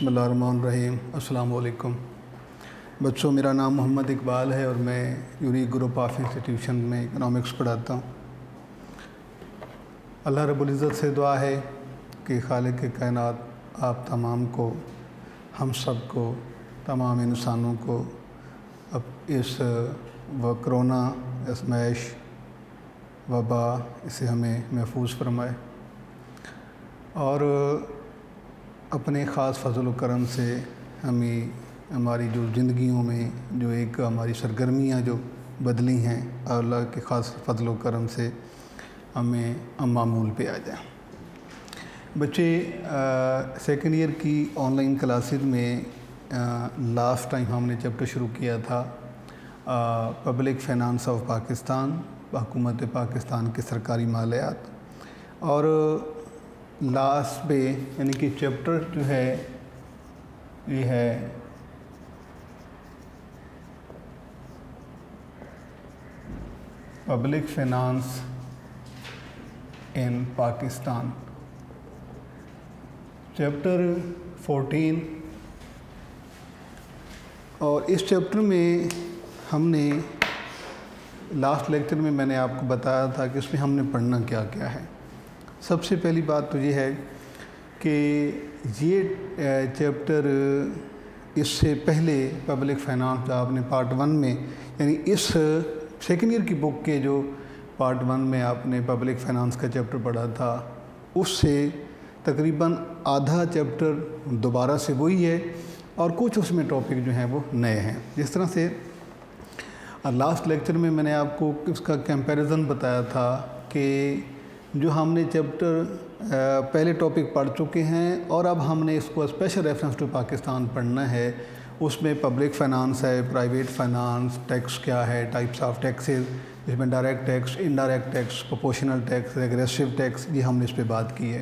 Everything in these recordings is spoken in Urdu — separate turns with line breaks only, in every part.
اللہ الرحمن الرحیم۔ السلام علیکم بچوں، میرا نام محمد اقبال ہے اور میں یونیک گروپ آف انسٹیٹیوشن میں اکنامکس پڑھاتا ہوں۔ اللہ رب العزت سے دعا ہے کہ خالق کائنات آپ تمام کو، ہم سب کو، تمام انسانوں کو اب اس کرونا ازمائش وبا اسے ہمیں محفوظ فرمائے اور اپنے خاص فضل و کرم سے ہماری جو زندگیوں میں جو ایک ہماری سرگرمیاں جو بدلی ہیں، اللہ کے خاص فضل و کرم سے ہمیں معمول پہ آ جائیں۔ بچے سیکنڈ ایئر کی آن لائن کلاسز میں لاسٹ ٹائم ہم نے چیپٹر شروع کیا تھا پبلک فائنانس آف پاکستان، حکومت پاکستان کے سرکاری مالیات، اور لاسٹ پہ یعنی کہ چیپٹر جو ہے یہ ہے پبلک فائنانس ان پاکستان، چیپٹر 14۔ اور اس چیپٹر میں ہم نے لاسٹ لیکچر میں نے آپ کو بتایا تھا کہ اس میں ہم نے پڑھنا کیا کیا ہے۔ سب سے پہلی بات تو یہ ہے کہ یہ چیپٹر اس سے پہلے پبلک فائنانس جو آپ نے پارٹ 1 میں یعنی اس سیکنڈ ایئر کی بک کے جو پارٹ 1 میں آپ نے پبلک فائنانس کا چیپٹر پڑھا تھا، اس سے تقریباً آدھا چیپٹر دوبارہ سے وہی ہے اور کچھ اس میں ٹاپک جو ہیں وہ نئے ہیں۔ جس طرح سے لاسٹ لیکچر میں نے آپ کو اس کا کمپیریزن بتایا تھا کہ جو ہم نے چیپٹر پہلے ٹاپک پڑھ چکے ہیں اور اب ہم نے اس کو اسپیشل ریفرنس ٹو پاکستان پڑھنا ہے۔ اس میں پبلک فائنانس ہے، پرائیویٹ فائنانس، ٹیکس کیا ہے، ٹائپس آف ٹیکسز، جس میں direct tax, indirect tax, proportional tax, regressive tax, یہ ہم نے اس پہ بات کی ہے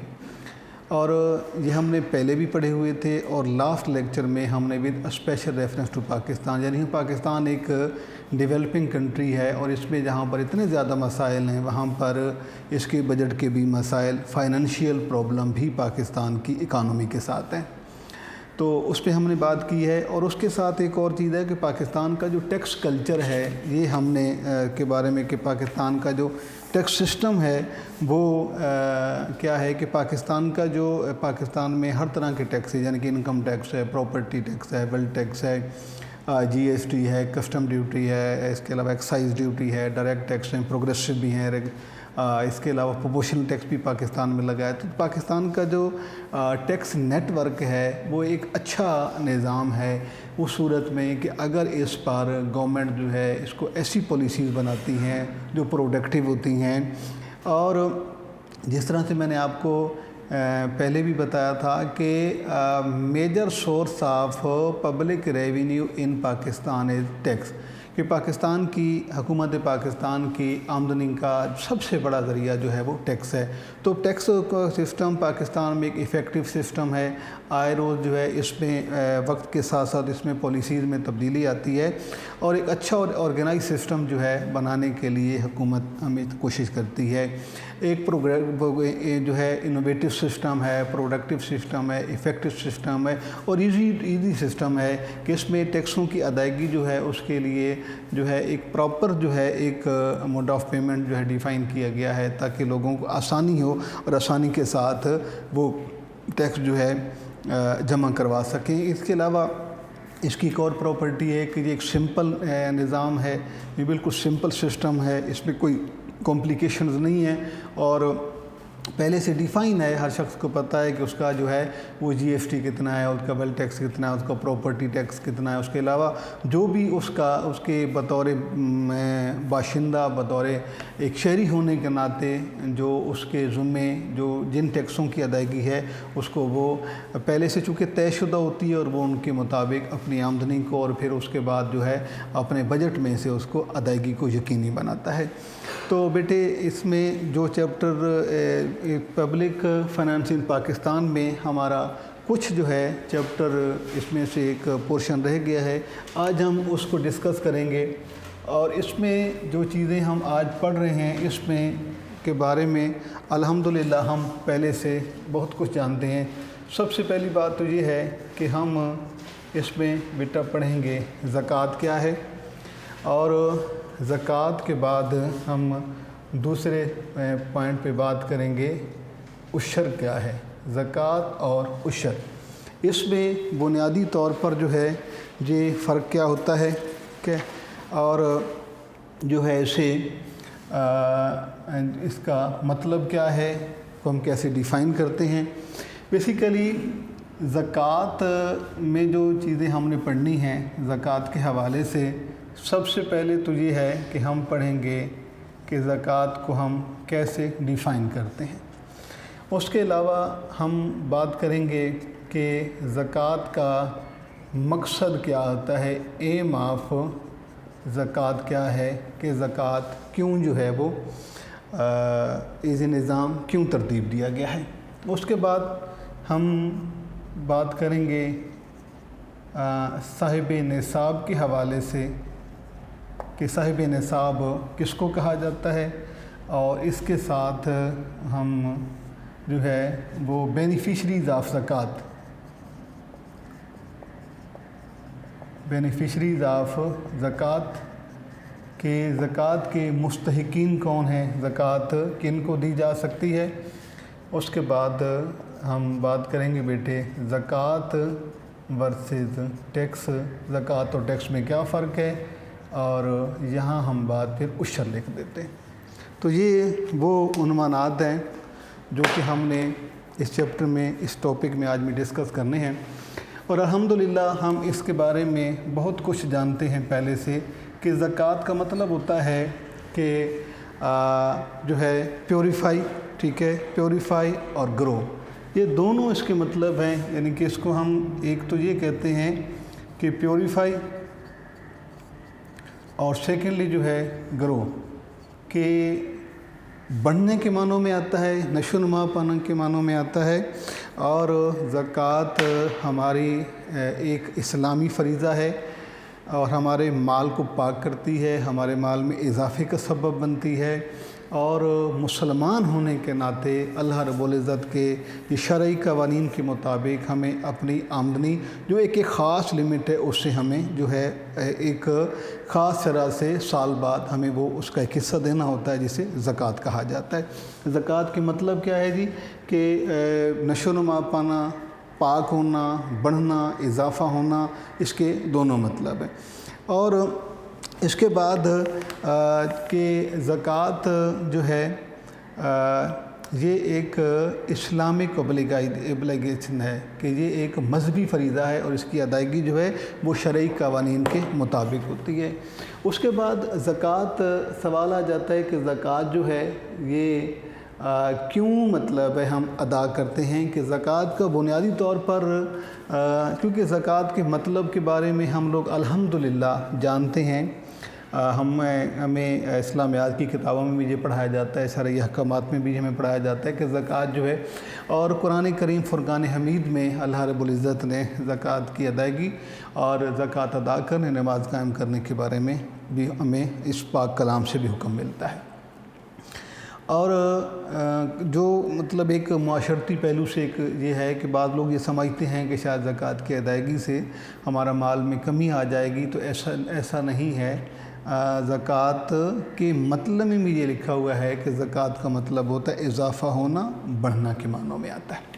اور یہ ہم نے پہلے بھی پڑھے ہوئے تھے۔ اور لاسٹ لیکچر میں ہم نے بھی اسپیشل ریفرنس ٹو پاکستان، یعنی پاکستان ایک ڈیولپنگ کنٹری ہے اور اس میں جہاں پر اتنے زیادہ مسائل ہیں وہاں پر اس کے بجٹ کے بھی مسائل، فائنینشیل پرابلم بھی پاکستان کی اکانومی کے ساتھ ہیں، تو اس پہ ہم نے بات کی ہے۔ اور اس کے ساتھ ایک اور چیز ہے کہ پاکستان کا جو ٹیکس کلچر ہے، یہ ہم نے کے بارے میں کہ پاکستان کا جو ٹیکس سسٹم ہے وہ کیا ہے کہ پاکستان میں ہر طرح کے ٹیکس ہے، یعنی کہ انکم ٹیکس ہے، پراپرٹی ٹیکس ہے، ویلتھ ٹیکس ہے، جی ایس ٹی ہے، کسٹم ڈیوٹی ہے، اس کے علاوہ ایکسائز ڈیوٹی ہے، ڈائریکٹ ٹیکس ہیں، پروگریسو بھی ہیں، اس کے علاوہ پروپورشنل ٹیکس بھی پاکستان میں لگا ہے۔ تو پاکستان کا جو ٹیکس نیٹ ورک ہے وہ ایک اچھا نظام ہے اس صورت میں کہ اگر اس پر گورنمنٹ جو ہے اس کو ایسی پالیسیز بناتی ہیں جو پروڈکٹیو ہوتی ہیں۔ اور جس طرح سے میں نے آپ کو پہلے بھی بتایا تھا کہ major source of public revenue in Pakistan is tax, کہ پاکستان کی حکومت پاکستان کی آمدنی کا سب سے بڑا ذریعہ جو ہے وہ ٹیکس ہے۔ تو ٹیکس کا سسٹم پاکستان میں ایک ایفیکٹو سسٹم ہے، آئے روز جو ہے اس میں وقت کے ساتھ ساتھ اس میں پالیسیز میں تبدیلی آتی ہے اور ایک اچھا اور آرگنائز سسٹم جو ہے بنانے کے لیے حکومت ہمیں کوشش کرتی ہے۔ ایک جو ہے انوویٹو سسٹم ہے، پروڈکٹیو سسٹم ہے، ایفیکٹو سسٹم ہے اور ایزی سسٹم ہے کہ اس میں ٹیکسوں کی ادائیگی جو ہے اس کے لیے جو ہے ایک پراپر جو ہے ایک موڈ آف پیمنٹ جو ہے ڈیفائن کیا گیا ہے تاکہ لوگوں کو آسانی ہو اور آسانی کے ساتھ وہ ٹیکس جو ہے جمع کروا سکیں۔ اس کے علاوہ اس کی ایک اور پراپرٹی ہے کہ یہ ایک سمپل نظام ہے، یہ بالکل سمپل سسٹم ہے، اس میں کوئی کمپلیکیشنز نہیں ہیں اور پہلے سے ڈیفائن ہے، ہر شخص کو پتہ ہے کہ اس کا جو ہے وہ جی ایس ٹی کتنا ہے، اس کا ویلتھ ٹیکس کتنا ہے، اس کا پراپرٹی ٹیکس کتنا ہے، اس کے علاوہ جو بھی اس کے بطور باشندہ، بطور ایک شہری ہونے کے ناطے جو اس کے ذمے جن ٹیکسوں کی ادائیگی ہے اس کو وہ پہلے سے چونکہ طے شدہ ہوتی ہے اور وہ ان کے مطابق اپنی آمدنی کو اور پھر اس کے بعد جو ہے اپنے بجٹ میں سے اس کو ادائیگی کو یقینی بناتا ہے۔ تو بیٹے اس میں جو چیپٹر پبلک فائنانس ان پاکستان میں ہمارا کچھ جو ہے چیپٹر اس میں سے ایک پورشن رہ گیا ہے، آج ہم اس کو ڈسکس کریں گے اور اس میں جو چیزیں ہم آج پڑھ رہے ہیں اس میں کے بارے میں الحمدللہ ہم پہلے سے بہت کچھ جانتے ہیں۔ سب سے پہلی بات تو یہ ہے کہ ہم اس میں بیٹا پڑھیں گے زکوٰۃ کیا ہے، اور زکوٰۃ کے بعد ہم دوسرے پوائنٹ پہ بات کریں گے عشر کیا ہے، زکوٰۃ اور عشر۔ اس میں بنیادی طور پر جو ہے یہ فرق کیا ہوتا ہے کہ اور جو ہے اسے اس کا مطلب کیا ہے، کو ہم کیسے ڈیفائن کرتے ہیں۔ بیسیکلی زکوٰۃ میں جو چیزیں ہم نے پڑھنی ہیں زکوٰۃ کے حوالے سے، سب سے پہلے تو یہ ہے کہ ہم پڑھیں گے کہ زکوٰۃ کو ہم کیسے ڈیفائن کرتے ہیں۔ اس کے علاوہ ہم بات کریں گے کہ زکوٰۃ کا مقصد کیا ہوتا ہے، ایم آف زکوٰۃ کیا ہے، کہ زکوٰۃ کیوں جو ہے وہ ایز اے نظام کیوں ترتیب دیا گیا ہے۔ اس کے بعد ہم بات کریں گے صاحب نصاب کے حوالے سے کہ صاحب نصاب کس کو کہا جاتا ہے، اور اس کے ساتھ ہم جو ہے وہ بینیفیشریز آف زکوٰۃ، بینیفیشریز آف زکوٰۃ کہ زکوٰۃ کے مستحقین کون ہیں، زکوٰۃ کن کو دی جا سکتی ہے۔ اس کے بعد ہم بات کریں گے بیٹے زکوٰۃ ورسز ٹیکس، زکوٰۃ اور ٹیکس میں کیا فرق ہے، اور یہاں ہم بات پھر عشر لکھ دیتے ہیں۔ تو یہ وہ عنوانات ہیں جو کہ ہم نے اس چیپٹر میں، اس ٹاپک میں آج میں ڈسکس کرنے ہیں، اور الحمدللہ ہم اس کے بارے میں بہت کچھ جانتے ہیں پہلے سے کہ زکوٰۃ کا مطلب ہوتا ہے کہ جو ہے پیوریفائی، ٹھیک ہے، پیوریفائی اور گرو، یہ دونوں اس کے مطلب ہیں، یعنی کہ اس کو ہم ایک تو یہ کہتے ہیں کہ پیوریفائی، اور سیکنڈلی جو ہے گرو، کہ بڑھنے کے معنوں میں آتا ہے، نشو و نما پانے کے معنوں میں آتا ہے، اور زکوٰۃ ہماری ایک اسلامی فریضہ ہے، اور ہمارے مال کو پاک کرتی ہے، ہمارے مال میں اضافے کا سبب بنتی ہے، اور مسلمان ہونے کے ناطے اللہ رب العزت کے یہ شرعی قوانین کے مطابق ہمیں اپنی آمدنی جو ایک خاص لمٹ ہے اس سے ہمیں جو ہے ایک خاص طرح سے سال بعد ہمیں وہ اس کا ایک حصہ دینا ہوتا ہے، جسے زکوٰۃ کہا جاتا ہے۔ زکوٰۃ کے مطلب کیا ہے جی، کہ نشو و نما پانا، پاک ہونا، بڑھنا، اضافہ ہونا، اس کے دونوں مطلب ہیں۔ اور اس کے بعد کہ زکوٰۃ جو ہے یہ ایک اسلامک اوبلیگیشن ہے، کہ یہ ایک مذہبی فریضہ ہے، اور اس کی ادائیگی جو ہے وہ شرعی قوانین کے مطابق ہوتی ہے۔ اس کے بعد زکوٰۃ، سوال آ جاتا ہے کہ زکوٰۃ جو ہے یہ کیوں مطلب ہے ہم ادا کرتے ہیں، کہ زکوٰۃ کا بنیادی طور پر کیونکہ زکوٰۃ کے مطلب کے بارے میں ہم لوگ الحمدللہ جانتے ہیں، ہمیں اسلامیات کی کتابوں میں بھی یہ پڑھایا جاتا ہے، شرعی احکامات میں بھی ہمیں پڑھایا جاتا ہے کہ زکوٰۃ جو ہے، اور قرآن کریم فرقان حمید میں اللہ رب العزت نے زکوٰۃ کی ادائیگی اور زکوٰۃ ادا کرنے، نماز قائم کرنے کے بارے میں بھی ہمیں اس پاک کلام سے بھی حکم ملتا ہے۔ اور جو مطلب ایک معاشرتی پہلو سے ایک یہ ہے کہ بعض لوگ یہ سمجھتے ہیں کہ شاید زکوٰۃ کی ادائیگی سے ہمارا مال میں کمی آ جائے گی، تو ایسا نہیں ہے۔ زکوٰۃ کے مطلب میں بھی یہ لکھا ہوا ہے کہ زکوٰۃ کا مطلب ہوتا ہے اضافہ ہونا، بڑھنا کے معنوں میں آتا ہے۔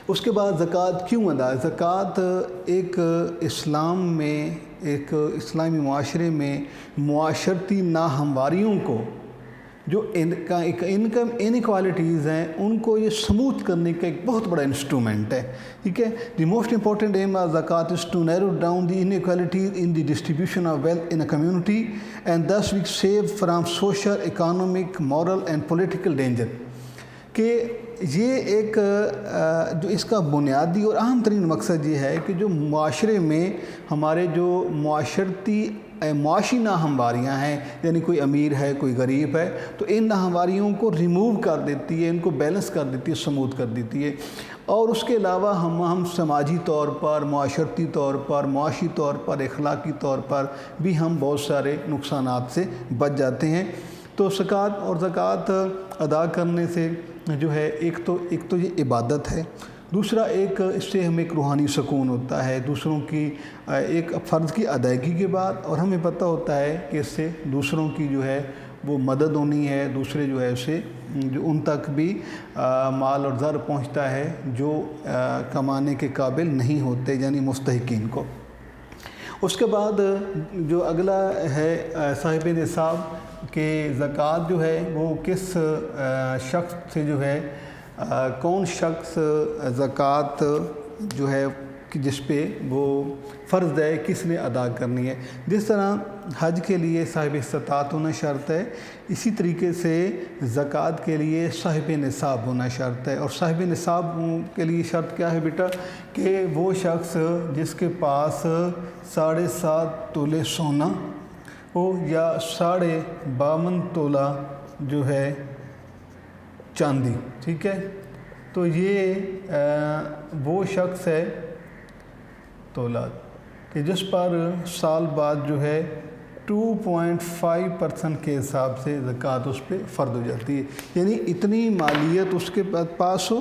اس کے بعد زکوٰۃ کیوں ادا ہے؟ زکوٰۃ ایک اسلام میں، ایک اسلامی معاشرے میں معاشرتی ناہمواریوں کو، جو انکم انیکوالٹیز ہیں، ان کو یہ سموتھ کرنے کا ایک بہت بڑا انسٹرومنٹ ہے، ٹھیک ہے۔ The most important aim of زکوٰۃ is to narrow down the inequalities in the distribution of wealth in a community and thus we save from social, economic, moral and political danger۔ کہ یہ ایک جو اس کا بنیادی اور اہم ترین مقصد یہ ہے کہ جو معاشرے میں ہمارے جو معاشی ناہمواریاں ہیں، یعنی کوئی امیر ہے، کوئی غریب ہے، تو ان ناہمواریوں کو ریموو کر دیتی ہے، ان کو بیلنس کر دیتی ہے، سموتھ کر دیتی ہے۔ اور اس کے علاوہ ہم سماجی طور پر، معاشرتی طور پر، معاشی طور پر، اخلاقی طور پر بھی ہم بہت سارے نقصانات سے بچ جاتے ہیں۔ تو زکوٰۃ ادا کرنے سے جو ہے ایک تو یہ عبادت ہے، دوسرا ایک اس سے ہمیں ایک روحانی سکون ہوتا ہے، دوسروں کی ایک فرض کی ادائیگی کے بعد، اور ہمیں پتہ ہوتا ہے کہ اس سے دوسروں کی جو ہے وہ مدد ہونی ہے، دوسرے جو ہے اسے جو ان تک بھی مال اور زر پہنچتا ہے جو کمانے کے قابل نہیں ہوتے، یعنی مستحقین کو۔ اس کے بعد جو اگلا ہے صاحب نصاب کہ زکوٰۃ جو ہے وہ کس شخص سے جو ہے کون شخص زکوٰۃ جو ہے جس پہ وہ فرض ہے کس نے ادا کرنی ہے۔ جس طرح حج کے لیے صاحب استطاعت ہونا شرط ہے، اسی طریقے سے زکوٰۃ کے لیے صاحب نصاب ہونا شرط ہے۔ اور صاحب نصاب کے لیے شرط کیا ہے بیٹا کہ وہ شخص جس کے پاس 7.5 تولے سونا ہو یا 52.5 تولہ جو ہے چاندی، ٹھیک ہے، تو یہ وہ شخص ہے تولہ کہ جس پر سال بعد جو ہے 2.5% کے حساب سے زکوٰۃ اس پہ فرض ہو جاتی ہے، یعنی اتنی مالیت اس کے پاس ہو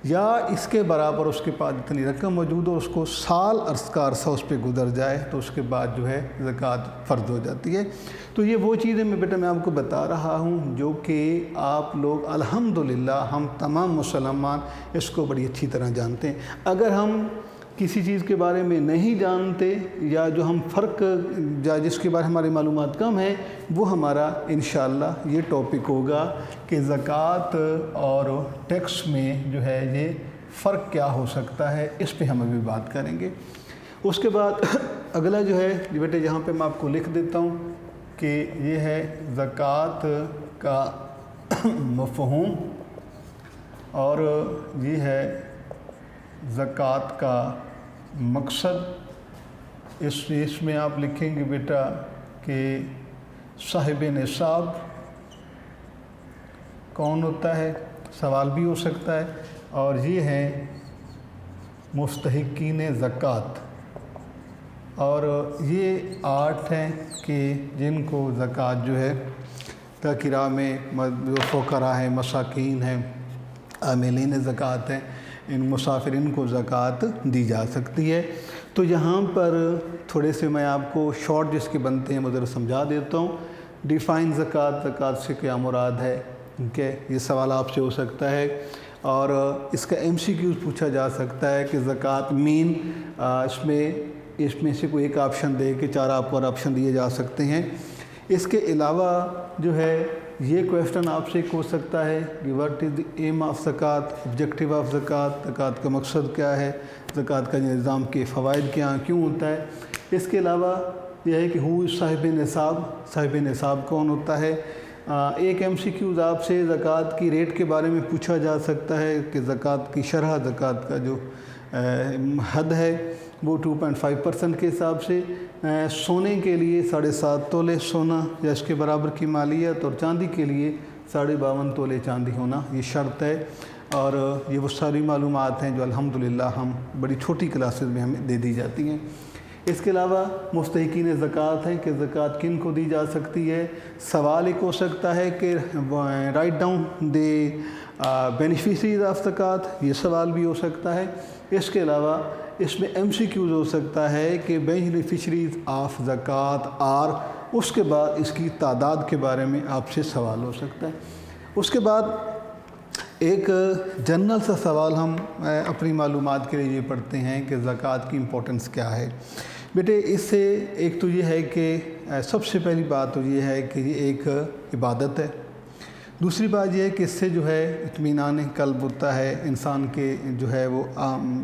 یا اس کے برابر اس کے پاس اتنی رقم موجود ہو، اس کو سال کا عرصہ اس پہ گزر جائے تو اس کے بعد جو ہے زکوٰۃ فرض ہو جاتی ہے۔ تو یہ وہ چیزیں میں آپ کو بتا رہا ہوں جو کہ آپ لوگ الحمدللہ ہم تمام مسلمان اس کو بڑی اچھی طرح جانتے ہیں۔ اگر ہم کسی چیز کے بارے میں نہیں جانتے یا جو ہم فرق یا جس کے بارے ہماری معلومات کم ہیں، وہ ہمارا انشاءاللہ یہ ٹاپک ہوگا کہ زکوٰۃ اور ٹیکس میں جو ہے یہ فرق کیا ہو سکتا ہے، اس پہ ہم ابھی بات کریں گے۔ اس کے بعد اگلا جو ہے بیٹے یہاں پہ میں آپ کو لکھ دیتا ہوں کہ یہ ہے زکوٰۃ کا مفہوم، اور یہ ہے زکوٰۃ کا مقصد۔ اس میں آپ لکھیں گے بیٹا کہ صاحب نصاب کون ہوتا ہے، سوال بھی ہو سکتا ہے، اور یہ ہے مستحقین زکوٰۃ، اور یہ 8 ہیں کہ جن کو زکوٰۃ جو ہے کی راہ میں جو فقراء ہیں، مساکین ہیں، عاملین زکوٰۃ ہیں، ان مسافرین کو زکوٰۃ دی جا سکتی ہے۔ تو یہاں پر تھوڑے سے میں آپ کو شارٹ جس کے بنتے ہیں میں ذرا سمجھا دیتا ہوں۔ ڈیفائن زکوٰۃ سے کیا مراد ہے، کہ یہ سوال آپ سے ہو سکتا ہے، اور اس کا MCQ پوچھا جا سکتا ہے کہ زکوٰۃ مین، اس میں سے کوئی ایک آپشن دے کے 4 آپ کو اور آپشن دیے جا سکتے ہیں۔ اس کے علاوہ جو ہے یہ کویسچن آپ سے ہو سکتا ہے کہ what is the aim of زکوٰۃ، آبجیکٹیو آف زکوٰۃ، زکوٰۃ کا مقصد کیا ہے، زکوٰۃ کا نظام کے فوائد کیا کیوں ہوتا ہے۔ اس کے علاوہ یہ ہے کہ ہو صاحب نصاب، صاحب نصاب کون ہوتا ہے۔ ایک MCQ آپ سے زکوٰۃ کی ریٹ کے بارے میں پوچھا جا سکتا ہے کہ زکوٰۃ کی شرح، زکوٰۃ کا جو حد ہے وہ 2.5% کے حساب سے، سونے کے لیے 7.5 تولے سونا یا اس کے برابر کی مالیت، اور چاندی کے لیے 52.5 تولے چاندی ہونا یہ شرط ہے۔ اور یہ وہ ساری معلومات ہیں جو الحمدللہ ہم بڑی چھوٹی کلاسز میں ہمیں دے دی جاتی ہیں۔ اس کے علاوہ مستحقین زکوٰۃ ہیں کہ زکوٰۃ کن کو دی جا سکتی ہے۔ سوال ایک ہو سکتا ہے کہ write down the beneficiaries of زکوٰۃ، یہ سوال بھی ہو سکتا ہے۔ اس کے علاوہ اس میں MCQ ہو سکتا ہے کہ بینیفیشریز آف زکوٰۃ اور اس کے بعد اس کی تعداد کے بارے میں آپ سے سوال ہو سکتا ہے۔ اس کے بعد ایک جنرل سا سوال ہم اپنی معلومات کے لیے یہ پڑھتے ہیں کہ زکوٰۃ کی امپورٹنس کیا ہے۔ بیٹے اس سے ایک تو یہ ہے کہ سب سے پہلی بات تو یہ ہے کہ یہ ایک عبادت ہے۔ دوسری بات یہ ہے کہ اس سے جو ہے اطمینان قلب ہوتا ہے، انسان کے جو ہے وہ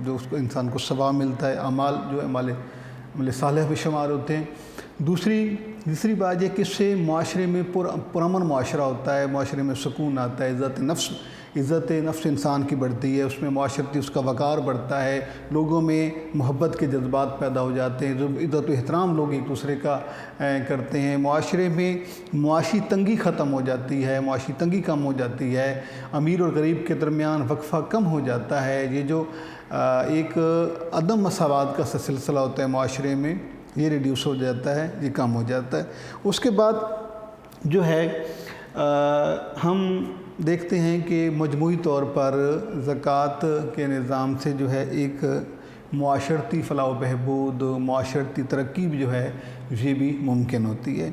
جو اس کو انسان کو ثواب ملتا ہے، اعمال جو عمل صالح میں شمار ہوتے ہیں۔ دوسری بات یہ کہ اس سے معاشرے میں پرامن معاشرہ ہوتا ہے، معاشرے میں سکون آتا ہے، عزت نفس انسان کی بڑھتی ہے، اس میں معاشرتی اس کا وقار بڑھتا ہے، لوگوں میں محبت کے جذبات پیدا ہو جاتے ہیں، عزت و احترام لوگ ایک دوسرے کا کرتے ہیں، معاشرے میں معاشی تنگی ختم ہو جاتی ہے، معاشی تنگی کم ہو جاتی ہے، امیر اور غریب کے درمیان وقفہ کم ہو جاتا ہے، یہ جو ایک عدم مساوات کا سلسلہ ہوتا ہے معاشرے میں یہ ریڈیوس ہو جاتا ہے، یہ کم ہو جاتا ہے۔ اس کے بعد جو ہے ہم دیکھتے ہیں کہ مجموعی طور پر زکوٰۃ کے نظام سے جو ہے ایک معاشرتی فلاح و بہبود، معاشرتی ترقی بھی جو ہے یہ بھی ممکن ہوتی ہے۔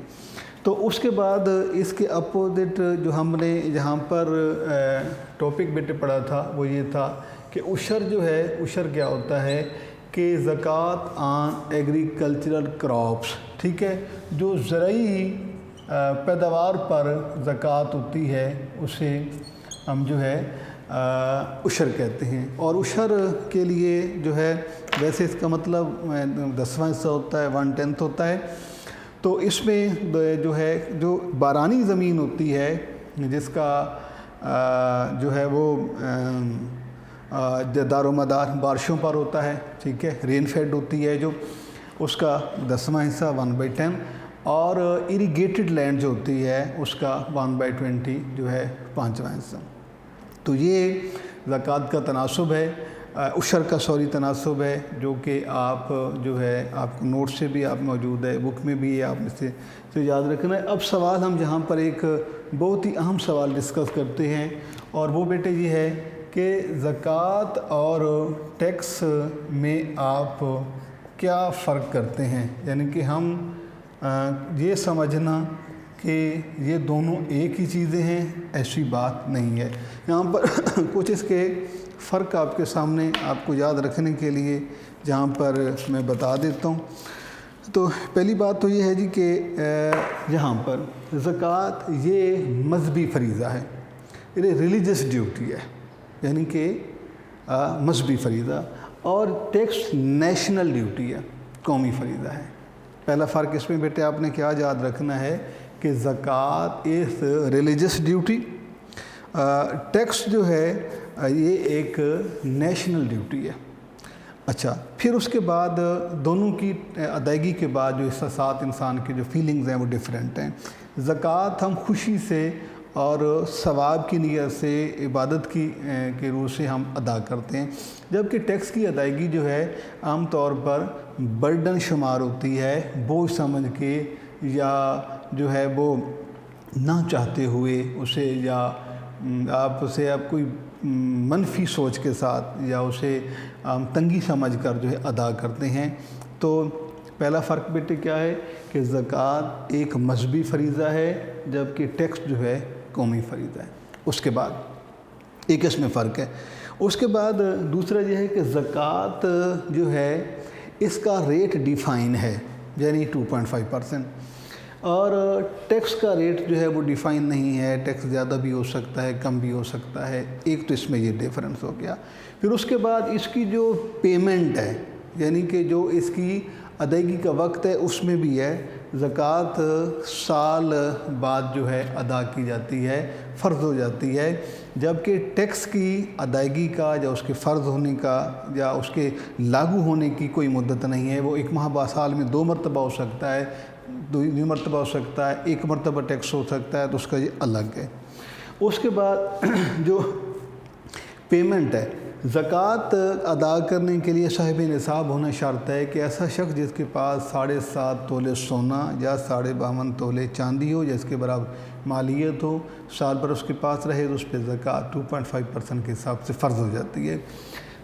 تو اس کے بعد اس کے اپوزٹ جو ہم نے جہاں پر ٹاپک بیٹے پڑھا تھا وہ یہ تھا کہ عشر جو ہے، عشر کیا ہوتا ہے کہ زکوٰۃ آن ایگریکلچرل کراپس، ٹھیک ہے، جو زرعی پیداوار پر زکوٰۃ ہوتی ہے اسے ہم جو ہے عشر کہتے ہیں۔ اور عشر کے لیے جو ہے ویسے اس کا مطلب 10واں حصہ ہوتا ہے، 1/10 ہوتا ہے۔ تو اس میں جو ہے جو بارانی زمین ہوتی ہے جس کا جو ہے وہ دار و مدار بارشوں پر ہوتا ہے، ٹھیک ہے، رین فیڈ ہوتی ہے جو، اس کا 10واں حصہ 1/10، اور اریگیٹڈ لینڈ جو ہوتی ہے اس کا 1/20 جو ہے 5واں حصہ۔ تو یہ زکوٰۃ کا تناسب ہے، عشر کا تناسب ہے، جو کہ آپ جو ہے آپ کو نوٹ سے بھی آپ موجود ہے، بک میں بھی ہے، آپ اس سے یاد رکھنا ہے۔ اب سوال ہم جہاں پر ایک بہت ہی اہم سوال ڈسکس کرتے ہیں، اور وہ بیٹے یہ ہے کہ زکوٰۃ اور ٹیکس میں آپ کیا فرق کرتے ہیں، یعنی کہ ہم یہ سمجھنا کہ یہ دونوں ایک ہی چیزیں ہیں، ایسی بات نہیں ہے۔ یہاں پر کچھ اس کے فرق آپ کے سامنے آپ کو یاد رکھنے کے لیے جہاں پر میں بتا دیتا ہوں۔ تو پہلی بات تو یہ ہے جی کہ یہاں پر زکوٰۃ یہ مذہبی فریضہ ہے، یہ ریلیجس ڈیوٹی ہے، یعنی کہ مذہبی فریضہ، اور ٹیکس نیشنل ڈیوٹی ہے، قومی فریضہ ہے۔ پہلا فرق اس میں بیٹے آپ نے کیا یاد رکھنا ہے کہ زکوٰۃ از ریلیجس ڈیوٹی، ٹیکس جو ہے یہ ایک نیشنل ڈیوٹی ہے۔ اچھا، پھر اس کے بعد دونوں کی ادائیگی کے بعد جو احساسات انسان کے جو فیلنگز ہیں وہ ڈیفرنٹ ہیں۔ زکوٰۃ ہم خوشی سے اور ثواب کی نیت سے، عبادت کے روح سے ہم ادا کرتے ہیں، جبکہ ٹیکس کی ادائیگی جو ہے عام طور پر برڈن شمار ہوتی ہے، بوجھ سمجھ کے، یا جو ہے وہ نہ چاہتے ہوئے اسے، یا آپ کوئی منفی سوچ کے ساتھ، یا اسے تنگی سمجھ کر جو ہے ادا کرتے ہیں۔ تو پہلا فرق بیٹے کیا ہے کہ زکوٰۃ ایک مذہبی فریضہ ہے، جبکہ ٹیکس جو ہے قومی فریضہ ہے۔ اس کے بعد ایک اس میں فرق ہے۔ اس کے بعد دوسرا یہ ہے کہ زکوٰۃ جو ہے اس کا ریٹ ڈیفائن ہے، یعنی 2.5%، اور ٹیکس کا ریٹ جو ہے وہ ڈیفائن نہیں ہے، ٹیکس زیادہ بھی ہو سکتا ہے، کم بھی ہو سکتا ہے۔ ایک تو اس میں یہ ڈیفرنس ہو گیا۔ پھر اس کے بعد اس کی جو پیمنٹ ہے، یعنی کہ جو اس کی ادائیگی کا وقت ہے، اس میں بھی ہے۔ زکوٰۃ سال بعد جو ہے ادا کی جاتی ہے، فرض ہو جاتی ہے، جبکہ ٹیکس کی ادائیگی کا یا اس کے فرض ہونے کا یا اس کے لاگو ہونے کی کوئی مدت نہیں ہے۔ وہ ایک ماہ بعد سال میں 2 مرتبہ ہو سکتا ہے، 2 مرتبہ ہو سکتا ہے، 1 مرتبہ ٹیکس ہو سکتا ہے، تو اس کا یہ الگ ہے۔ اس کے بعد جو پیمنٹ ہے، زکوٰۃ ادا کرنے کے لیے صاحب نصاب ہونا شرط ہے کہ ایسا شخص جس کے پاس 7.5 تولے سونا یا 52 تولے چاندی ہو یا اس کے برابر مالیت ہو، سال بھر اس کے پاس رہے، تو اس پہ زکوٰۃ 2.5% کے حساب سے فرض ہو جاتی ہے۔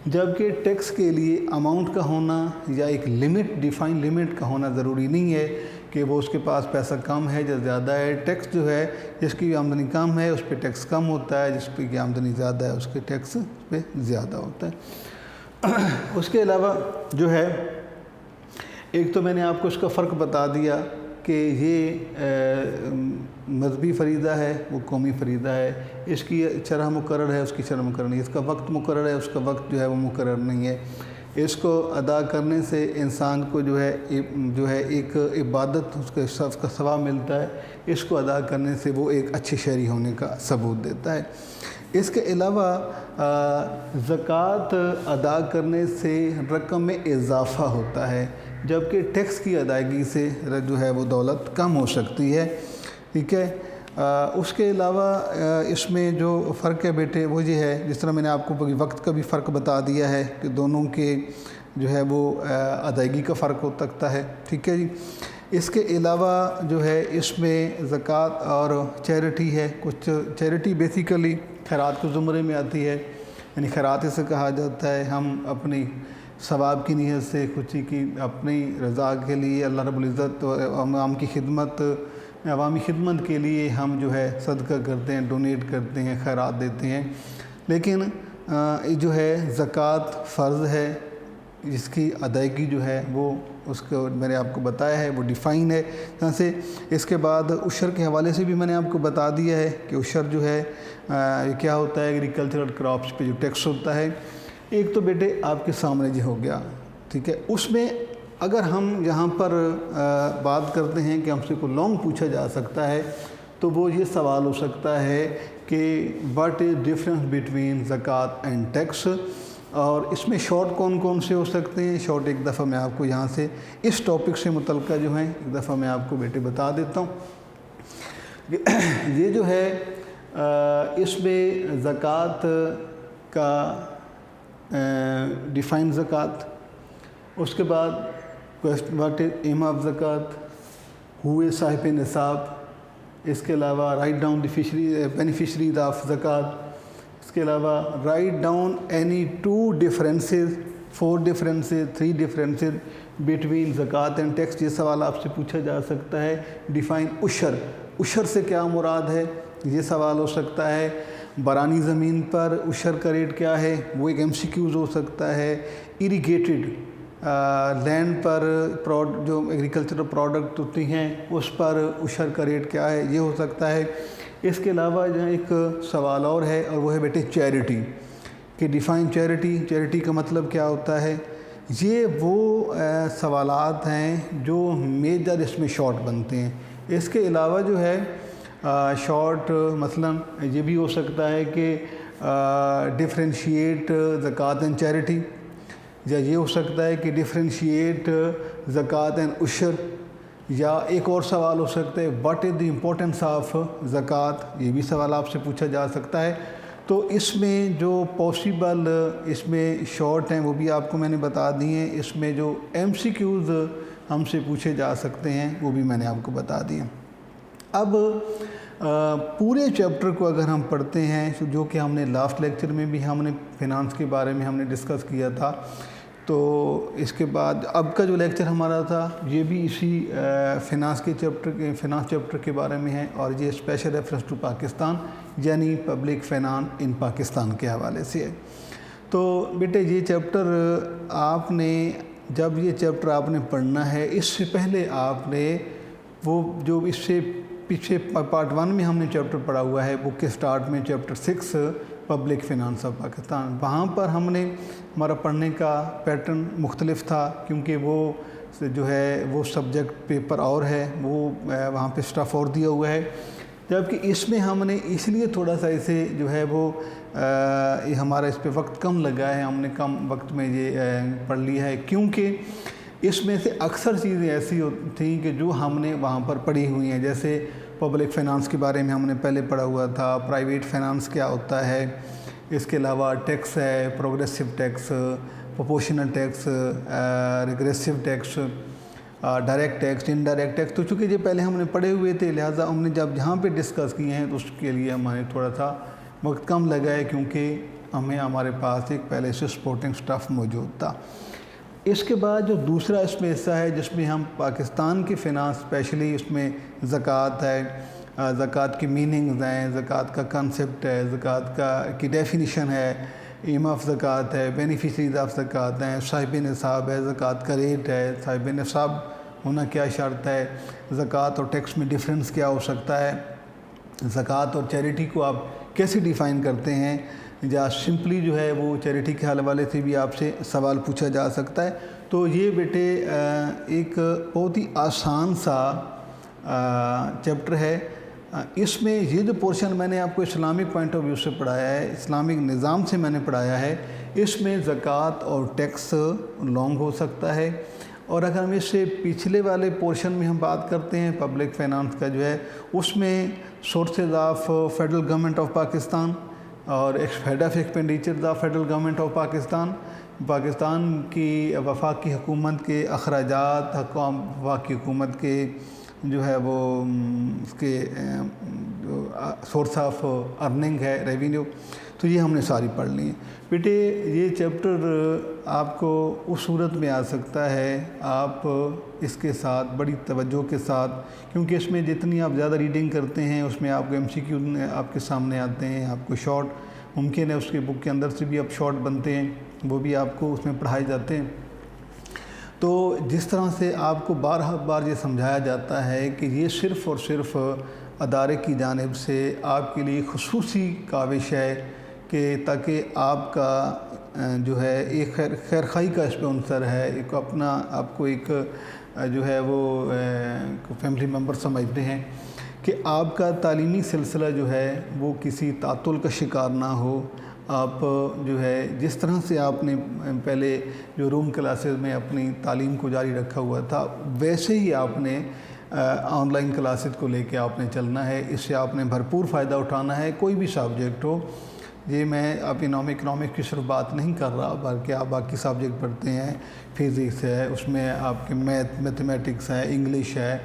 جبکہ ٹیکس کے لیے اماؤنٹ کا ہونا یا ایک لمٹ، ڈیفائن لمٹ کا ہونا ضروری نہیں ہے کہ وہ اس کے پاس پیسہ کم ہے یا زیادہ ہے۔ ٹیکس جو ہے جس کی آمدنی کم ہے اس پہ ٹیکس کم ہوتا ہے، جس پہ کی آمدنی زیادہ ہے اس کے ٹیکس پہ زیادہ ہوتا ہے۔ اس کے علاوہ جو ہے ایک تو میں نے آپ کو اس کا فرق بتا دیا کہ یہ مذہبی فریضہ ہے، وہ قومی فریضہ ہے، اس کی شرح مقرر ہے، اس کی شرح مقرر نہیں ہے، اس کا وقت مقرر ہے، اس کا وقت جو ہے وہ مقرر نہیں ہے۔ اس کو ادا کرنے سے انسان کو جو ہے ایک عبادت، اس کا ثواب ملتا ہے، اس کو ادا کرنے سے وہ ایک اچھے شہری ہونے کا ثبوت دیتا ہے۔ اس کے علاوہ زکوٰۃ ادا کرنے سے رقم میں اضافہ ہوتا ہے، جبکہ ٹیکس کی ادائیگی سے جو ہے وہ دولت کم ہو سکتی ہے، ٹھیک ہے۔ اس کے علاوہ اس میں جو فرق ہے بیٹے وہ یہ ہے، جس طرح میں نے آپ کو وقت کا بھی فرق بتا دیا ہے کہ دونوں کے جو ہے وہ ادائیگی کا فرق ہو سکتا ہے، ٹھیک ہے جی۔ اس کے علاوہ جو ہے اس میں زکوٰۃ اور چیریٹی ہے. کچھ چیریٹی بیسیکلی خیرات کے زمرے میں آتی ہے، یعنی خیرات اسے کہا جاتا ہے. ہم اپنی ثواب کی نیت سے کچھ کی اپنی رضا کے لیے اللہ رب العزت عوامی خدمت کے لیے ہم جو ہے صدقہ کرتے ہیں، ڈونیٹ کرتے ہیں، خیرات دیتے ہیں. لیکن جو ہے زکوٰۃ فرض ہے، جس کی ادائیگی جو ہے وہ اس کو میں نے آپ کو بتایا ہے، وہ ڈیفائن ہے. سے اس کے بعد عشر کے حوالے سے بھی میں نے آپ کو بتا دیا ہے کہ عشر جو ہے کیا ہوتا ہے. ایگریکلچرل کراپس پہ جو ٹیکس ہوتا ہے، ایک تو بیٹے آپ کے سامنے جو ہو گیا، ٹھیک ہے. اس میں اگر ہم یہاں پر بات کرتے ہیں کہ ہم سے کوئی لانگ پوچھا جا سکتا ہے تو وہ یہ سوال ہو سکتا ہے کہ واٹ از ڈفرینس بٹوین زکوٰۃ اینڈ ٹیکس. اور اس میں شارٹ کون کون سے ہو سکتے ہیں. شارٹ ایک دفعہ میں آپ کو یہاں سے اس ٹاپک سے متعلقہ جو ہیں ایک دفعہ میں آپ کو بیٹے بتا دیتا ہوں. یہ جو ہے اس میں زکوٰۃ کا ڈیفائن زکوٰۃ، اس کے بعد واٹ از ایم آف زکوٰۃ، ہو از صاحب نصاب، اس کے علاوہ write down the beneficiaries of زکوٰۃ، اس کے علاوہ write down any 2 differences 4 differences 3 differences between زکوٰۃ اینڈ ٹیکس. یہ سوال آپ سے پوچھا جا سکتا ہے. ڈیفائن عشر، عشر سے کیا مراد ہے، یہ سوال ہو سکتا ہے. برانی زمین پر عشر کا ریٹ کیا ہے، وہ ایک MCQs ہو سکتا ہے. اریگیٹڈ لینڈ پر جو ایگریکلچرل پروڈکٹ ہوتی ہیں اس پر عشر کا ریٹ کیا ہے، یہ ہو سکتا ہے. اس کے علاوہ جو ایک سوال اور ہے، اور وہ ہے بیٹے چیریٹی، کہ ڈیفائن چیریٹی. چیریٹی کا مطلب کیا ہوتا ہے. یہ وہ سوالات ہیں جو میجر اس میں شارٹ بنتے ہیں. اس کے علاوہ جو ہے شارٹ مثلاً یہ بھی ہو سکتا ہے کہ ڈفرینشیٹ زکوٰۃ اینڈ چیریٹی، یا یہ ہو سکتا ہے کہ ڈفرینشیٹ زکوٰۃ اینڈ عشر، یا ایک اور سوال ہو سکتا ہے what is the importance of زکوٰۃ. یہ بھی سوال آپ سے پوچھا جا سکتا ہے. تو اس میں جو پاسبل اس میں شارٹ ہیں وہ بھی آپ کو میں نے بتا دی ہیں. اس میں جو MCQs ہم سے پوچھے جا سکتے ہیں وہ بھی میں نے آپ کو بتا دیے. اب پورے چیپٹر کو اگر ہم پڑھتے ہیں، جو کہ ہم نے لاسٹ لیکچر میں بھی ہم نے فینانس کے بارے میں ہم نے ڈسکس کیا تھا، تو اس کے بعد اب کا جو لیکچر ہمارا تھا یہ بھی اسی فینانس چیپٹر کے بارے میں ہے، اور یہ اسپیشل ریفرنس ٹو پاکستان یعنی پبلک فینانس ان پاکستان کے حوالے سے ہے. تو بیٹے یہ چیپٹر آپ نے جب یہ چیپٹر آپ نے پڑھنا ہے، اس سے پہلے آپ نے وہ جو اس سے پیچھے پارٹ 1 میں ہم نے چیپٹر پڑھا ہوا ہے بک کے سٹارٹ میں chapter 6 public finance of Pakistan, وہاں پر ہم نے ہمارا پڑھنے کا پیٹرن مختلف تھا، کیونکہ وہ جو ہے وہ سبجیکٹ پیپر اور ہے، وہ وہاں پہ اسٹف اور دیا ہوا ہے. جبکہ اس میں ہم نے اس لیے تھوڑا سا اسے جو ہے وہ ہمارا اس پہ وقت کم لگا ہے، ہم نے کم وقت میں یہ پڑھ لیا ہے، کیونکہ اس میں سے اکثر چیزیں ایسی تھیں کہ جو ہم نے وہاں پر پڑھی ہوئی ہیں. جیسے پبلک فینانس کے بارے میں ہم نے پہلے پڑھا ہوا تھا، پرائیویٹ فینانس کیا ہوتا ہے، اس کے علاوہ ٹیکس ہے، progressive tax, proportional tax, regressive tax, direct tax, indirect tax. تو چونکہ یہ پہلے ہم نے پڑھے ہوئے تھے، لہٰذا ہم نے جب یہاں پہ ڈسکس کیے ہیں تو اس کے لیے ہمارے تھوڑا سا وقت کم لگا ہے، کیونکہ ہمارے پاس ایک پہلے سے سپورٹنگ سٹف موجود تھا. اس کے بعد جو دوسرا اس میں حصہ ہے جس میں ہم پاکستان کی فینانس اسپیشلی اس میں زکوٰۃ ہے، زکوٰۃ کی میننگز ہیں، زکوٰۃ کا کنسیپٹ ہے، زکوٰۃ کی ڈیفینیشن ہے، ایم آف زکوٰۃ ہے، بینیفیشریز آف زکوٰۃ ہیں، صاحب نصاب ہے، زکوٰۃ کا ریٹ ہے، صاحب نصاب ہونا کیا شرط ہے، زکوٰۃ اور ٹیکس میں ڈفرینس کیا ہو سکتا ہے، زکوٰۃ اور چیریٹی کو آپ کیسے ڈیفائن کرتے ہیں، یا سمپلی جو ہے وہ چیریٹی کے حوالے سے بھی آپ سے سوال پوچھا جا سکتا ہے. تو یہ بیٹے ایک بہت ہی آسان سا چیپٹر ہے. اس میں یہ جو پورشن میں نے آپ کو اسلامک پوائنٹ آف ویو سے پڑھایا ہے، اسلامک نظام سے میں نے پڑھایا ہے، اس میں زکوٰۃ اور ٹیکس لانگ ہو سکتا ہے. اور اگر ہم اس سے پچھلے والے پورشن میں ہم بات کرتے ہیں پبلک فینانس کا جو ہے، اس میں sources of federal government of Pakistan اور head of expenditure of federal government of Pakistan, Pakistan کی وفاقی حکومت کے اخراجات، وفاقی حکومت کے جو ہے وہ اس کے سورس آف ارننگ ہے، ریونیو، تو یہ ہم نے ساری پڑھ لی ہیں۔ بیٹے یہ چیپٹر آپ کو اس صورت میں آ سکتا ہے آپ اس کے ساتھ بڑی توجہ کے ساتھ، کیونکہ اس میں جتنی آپ زیادہ ریڈنگ کرتے ہیں اس میں آپ کو MCQ آپ کے سامنے آتے ہیں، آپ کو شارٹ ممکن ہے اس کے بک کے اندر سے بھی آپ شارٹ بنتے ہیں، وہ بھی آپ کو اس میں پڑھائے جاتے ہیں۔ تو جس طرح سے آپ کو بار یہ سمجھایا جاتا ہے کہ یہ صرف اور صرف ادارے کی جانب سے آپ کے لیے خصوصی کاوش ہے کہ تاکہ آپ کا جو ہے ایک خیرخواہی کا اس پہ عنصر ہے، ایک اپنا آپ کو ایک جو ہے وہ فیملی ممبر سمجھتے ہیں کہ آپ کا تعلیمی سلسلہ جو ہے وہ کسی تعطل کا شکار نہ ہو۔ آپ جو ہے جس طرح سے آپ نے پہلے جو روم کلاسز میں اپنی تعلیم کو جاری رکھا ہوا تھا، ویسے ہی آپ نے آن لائن کلاسز کو لے کے آپ نے چلنا ہے، اس سے آپ نے بھرپور فائدہ اٹھانا ہے۔ کوئی بھی سبجیکٹ ہو، یہ میں اب اکنامک کی صرف بات نہیں کر رہا، بلکہ آپ باقی سبجیکٹ پڑھتے ہیں، فزکس ہے، اس میں آپ کے میتھمیٹکس ہے، انگلش ہے،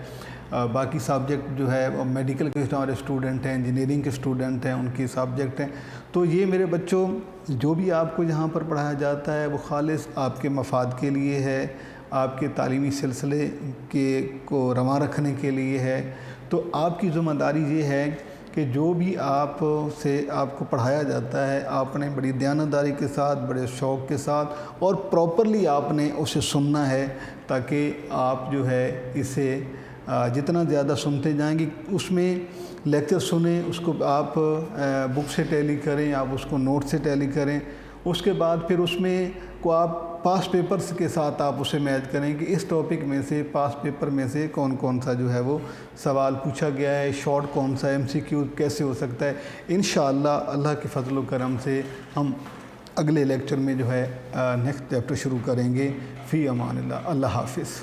باقی سبجیکٹ جو ہے وہ میڈیکل کے ہمارے اسٹوڈنٹ ہیں، انجینئرنگ کے اسٹوڈنٹ ہیں، ان کے سبجیکٹ ہیں۔ تو یہ میرے بچوں جو بھی آپ کو یہاں پر پڑھایا جاتا ہے وہ خالص آپ کے مفاد کے لیے ہے، آپ کے تعلیمی سلسلے کو رواں رکھنے کے لیے ہے۔ تو آپ کی ذمہ داری یہ ہے کہ جو بھی آپ کو پڑھایا جاتا ہے، آپ نے بڑی دیانتداری کے ساتھ، بڑے شوق کے ساتھ اور پراپرلی آپ نے اسے سننا ہے، تاکہ آپ جو ہے اسے جتنا زیادہ سنتے جائیں گے، اس میں لیکچر سنیں، اس کو آپ بک سے ٹیلی کریں، آپ اس کو نوٹ سے ٹیلی کریں، اس کے بعد پھر اس میں کو آپ پاس پیپرز کے ساتھ آپ اسے میچ کریں کہ اس ٹاپک میں سے پاس پیپر میں سے کون سا جو ہے وہ سوال پوچھا گیا ہے، شارٹ کون سا، MCQ کیسے ہو سکتا ہے۔ انشاءاللہ اللہ کے فضل و کرم سے ہم اگلے لیکچر میں جو ہے نیکسٹ چیپٹر شروع کریں گے۔ فی امان اللہ، اللہ حافظ۔